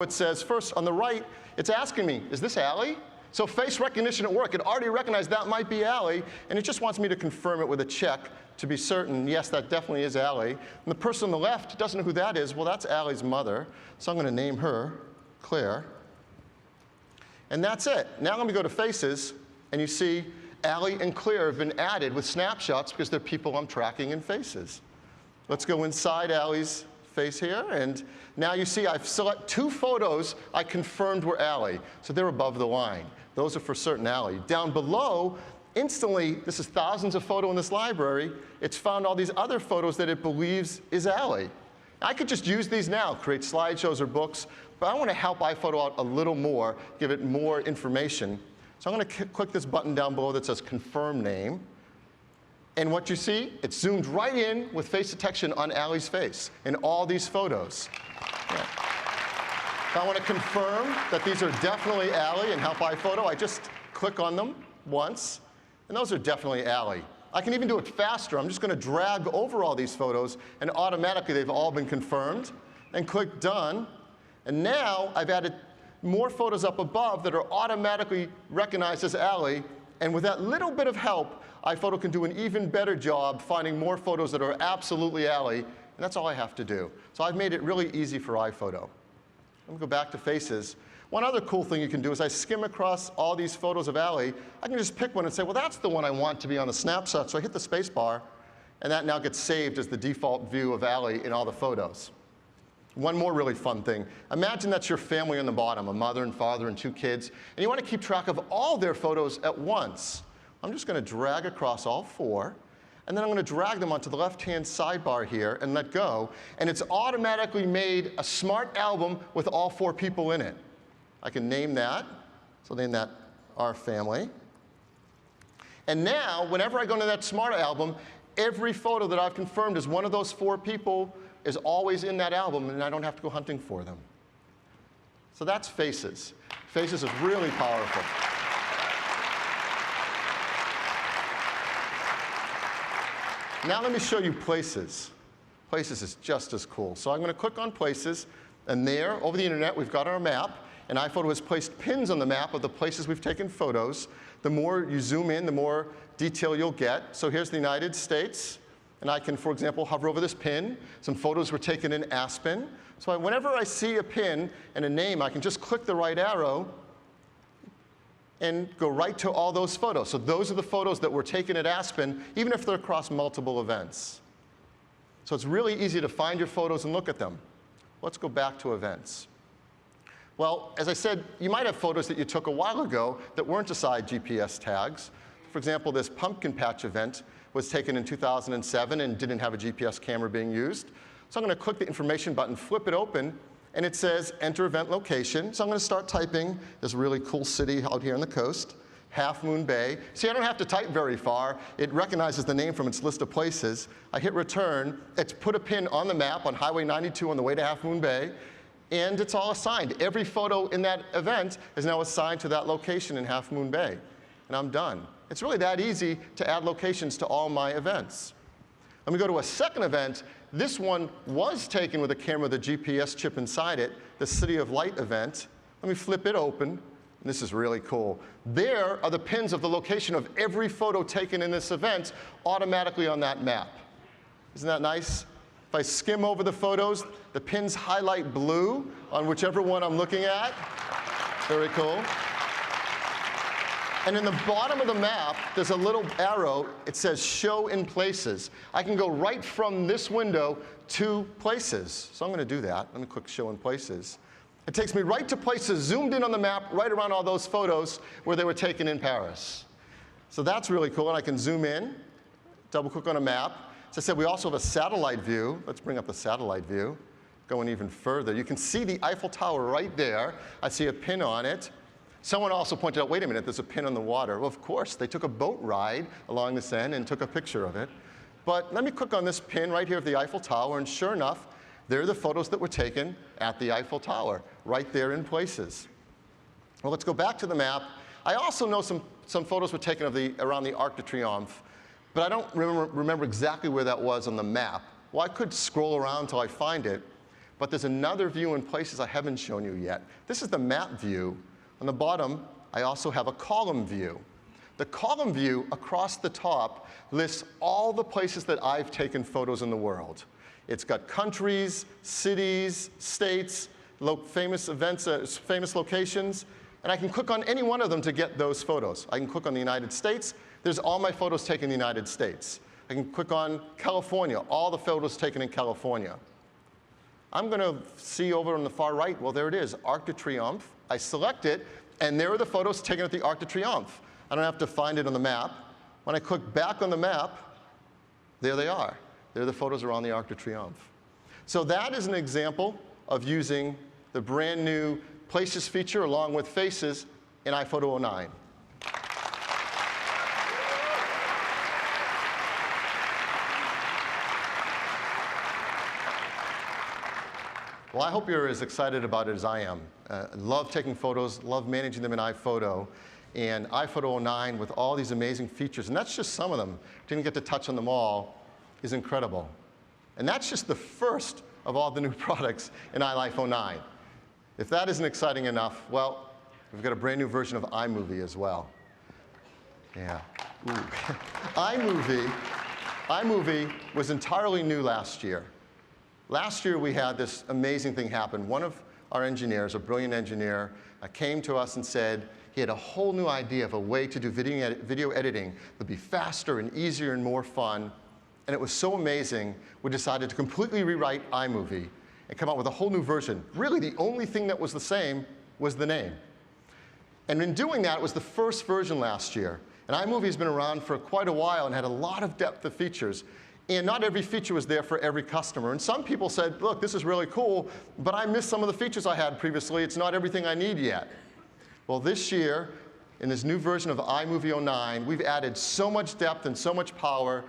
It says, first, on the right, it's asking me, is this Allie? So face recognition at work, it already recognized that might be Allie, and it just wants me to confirm it with a check to be certain, yes, that definitely is Allie. And the person on the left doesn't know who that is. Well, that's Allie's mother, so I'm going to name her Claire. And that's it. Now let me go to Faces, and you see Allie and Claire have been added with snapshots because they're people I'm tracking in Faces. Let's go inside Allie's face here, and now you see I've selected 2 photos I confirmed were Allie, so they're above the line. Those are for certain Allie. Down below, instantly, this is thousands of photos in this library, it's found all these other photos that it believes is Allie. I could just use these now, create slideshows or books, but I want to help iPhoto out a little more, give it more information. So I'm going to click this button down below that says Confirm Name. And what you see, it's zoomed right in with face detection on Allie's face in all these photos. Yeah. If I want to confirm that these are definitely Allie and help iPhoto, I just click on them once, and those are definitely Allie. I can even do it faster. I'm just going to drag over all these photos, and automatically they've all been confirmed, and click Done. And now I've added more photos up above that are automatically recognized as Allie, and with that little bit of help, iPhoto can do an even better job finding more photos that are absolutely Allie, and that's all I have to do. So I've made it really easy for iPhoto. Let me go back to Faces. One other cool thing you can do is I skim across all these photos of Allie. I can just pick one and say, well, that's the one I want to be on the snapshot. So I hit the space bar, and that now gets saved as the default view of Allie in all the photos. One more really fun thing. Imagine that's your family on the bottom, a mother and father and 2 kids, and you want to keep track of all their photos at once. I'm just going to drag across all 4, and then I'm going to drag them onto the left-hand sidebar here and let go, and it's automatically made a smart album with all 4 people in it. I can name that, so I'll name that Our Family. And now, whenever I go into that smart album, every photo that I've confirmed as one of those 4 people is always in that album, and I don't have to go hunting for them. So that's Faces. Faces is really powerful. Now let me show you Places. Places is just as cool. So I'm going to click on Places, and there, over the internet, we've got our map, and iPhoto has placed pins on the map of the places we've taken photos. The more you zoom in, the more detail you'll get. So here's the United States, and I can, for example, hover over this pin. Some photos were taken in Aspen. So whenever I see a pin and a name, I can just click the right arrow and go right to all those photos. So those are the photos that were taken at Aspen, even if they're across multiple events. So it's really easy to find your photos and look at them. Let's go back to events. Well, as I said, you might have photos that you took a while ago that weren't assigned GPS tags. For example, this pumpkin patch event was taken in 2007 and didn't have a GPS camera being used. So I'm going to click the information button, flip it open, and it says enter event location. So I'm going to start typing this really cool city out here on the coast, Half Moon Bay. See, I don't have to type very far. It recognizes the name from its list of places. I hit return. It's put a pin on the map on Highway 92 on the way to Half Moon Bay, and it's all assigned. Every photo in that event is now assigned to that location in Half Moon Bay, and I'm done. It's really that easy to add locations to all my events. Let me go to a second event. This one was taken with a camera with a GPS chip inside it, the City of Light event. Let me flip it open. This is really cool. There are the pins of the location of every photo taken in this event automatically on that map. Isn't that nice? If I skim over the photos, the pins highlight blue on whichever one I'm looking at. Very cool. And in the bottom of the map, there's a little arrow. It says Show in Places. I can go right from this window to Places. So I'm going to do that. Let me click Show in Places. It takes me right to places zoomed in on the map, right around all those photos where they were taken in Paris. So that's really cool. And I can zoom in, double click on a map. As I said, we also have a satellite view. Let's bring up the satellite view. Going even further, you can see the Eiffel Tower right there. I see a pin on it. Someone also pointed out, wait a minute, there's a pin on the water. Well, of course, they took a boat ride along this end and took a picture of it. But let me click on this pin right here of the Eiffel Tower, and sure enough, there are the photos that were taken at the Eiffel Tower, right there in Places. Well, let's go back to the map. I also know some photos were taken of around the Arc de Triomphe, but I don't remember exactly where that was on the map. Well, I could scroll around until I find it. But there's another view in places I haven't shown you yet. This is the map view. On the bottom, I also have a column view. The column view across the top lists all the places that I've taken photos in the world. It's got countries, cities, states, famous events, famous locations, and I can click on any one of them to get those photos. I can click on the United States. There's all my photos taken in the United States. I can click on California, all the photos taken in California. I'm going to see over on the far right, well, there it is, Arc de Triomphe. I select it, and there are the photos taken at the Arc de Triomphe. I don't have to find it on the map. When I click back on the map, there they are. There the photos are on the Arc de Triomphe. So that is an example of using the brand new Places feature along with Faces in iPhoto 09. Well, I hope you're as excited about it as I am. Love taking photos, love managing them in iPhoto. And iPhoto 09 with all these amazing features, and that's just some of them, didn't get to touch on them all, is incredible. And that's just the first of all the new products in iLife 09. If that isn't exciting enough, well, we've got a brand new version of iMovie as well. Yeah. iMovie was entirely new last year. Last year we had this amazing thing happen. One of our engineers, a brilliant engineer, came to us and said he had a whole new idea of a way to do video editing that would be faster and easier and more fun. And it was so amazing, we decided to completely rewrite iMovie and come out with a whole new version. Really, the only thing that was the same was the name. And in doing that, it was the first version last year. And iMovie has been around for quite a while and had a lot of depth of features. And not every feature was there for every customer. And some people said, look, this is really cool, but I missed some of the features I had previously. It's not everything I need yet. Well, this year, in this new version of iMovie 09, we've added so much depth and so much power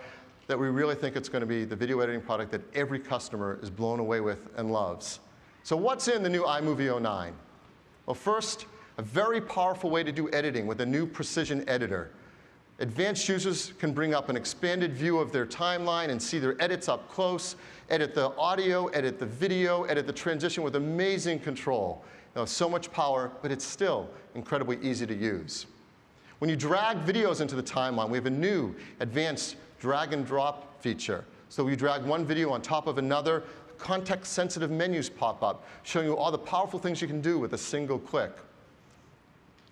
that we really think it's going to be the video editing product that every customer is blown away with and loves. So what's in the new iMovie 09? Well, first, a very powerful way to do editing with a new precision editor. Advanced users can bring up an expanded view of their timeline and see their edits up close, edit the audio, edit the video, edit the transition with amazing control. So much power, but it's still incredibly easy to use. When you drag videos into the timeline, we have a new advanced drag and drop feature. So we drag one video on top of another, context-sensitive menus pop up, showing you all the powerful things you can do with a single click.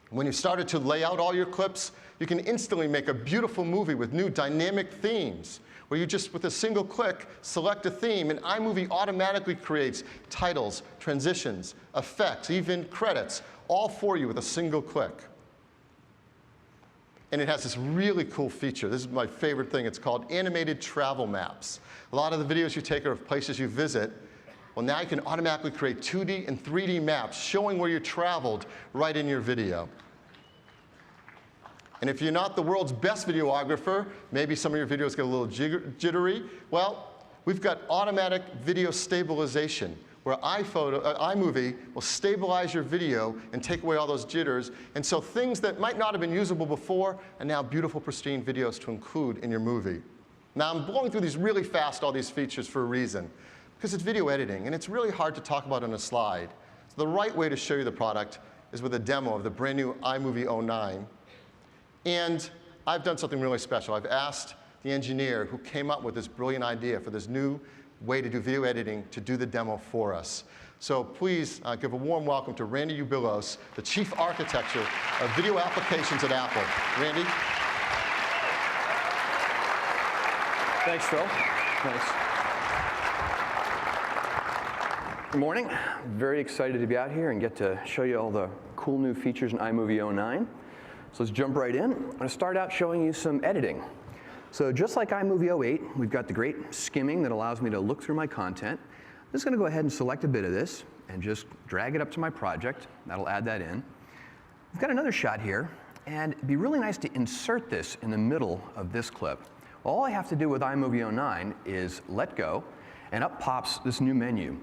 When you started to lay out all your clips, you can instantly make a beautiful movie with new dynamic themes, where you just, with a single click, select a theme, and iMovie automatically creates titles, transitions, effects, even credits, all for you with a single click. And it has this really cool feature. This is my favorite thing. It's called animated travel maps. A lot of the videos you take are of places you visit. Well, now you can automatically create 2D and 3D maps showing where you traveled right in your video. And if you're not the world's best videographer, maybe some of your videos get a little jittery, well, we've got automatic video stabilization, where iMovie will stabilize your video and take away all those jitters. And so things that might not have been usable before are now beautiful, pristine videos to include in your movie. Now, I'm blowing through these really fast, all these features, for a reason. Because it's video editing, and it's really hard to talk about on a slide. So the right way to show you the product is with a demo of the brand new iMovie 09. And I've done something really special. I've asked the engineer who came up with this brilliant idea for this new way to do video editing to do the demo for us. So please give a warm welcome to Randy Ubilos, the Chief Architect of Video Applications at Apple. Randy? Thanks, Phil. Thanks. Good morning. Very excited to be out here and get to show you all the cool new features in iMovie 09. So let's jump right in. I'm going to start out showing you some editing. So just like iMovie 08, we've got the great skimming that allows me to look through my content. I'm just going to go ahead and select a bit of this and just drag it up to my project. That'll add that in. We've got another shot here, and it'd be really nice to insert this in the middle of this clip. All I have to do with iMovie 09 is let go, and up pops this new menu.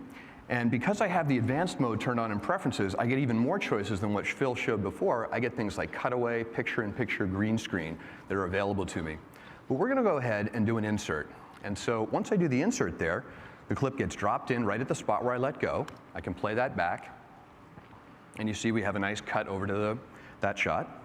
And because I have the advanced mode turned on in preferences, I get even more choices than what Phil showed before. I get things like cutaway, picture-in-picture, green screen that are available to me. But we're going to go ahead and do an insert. And so once I do the insert there, The clip gets dropped in right at the spot where I let go. I can play that back. And you see we have a nice cut over to that shot.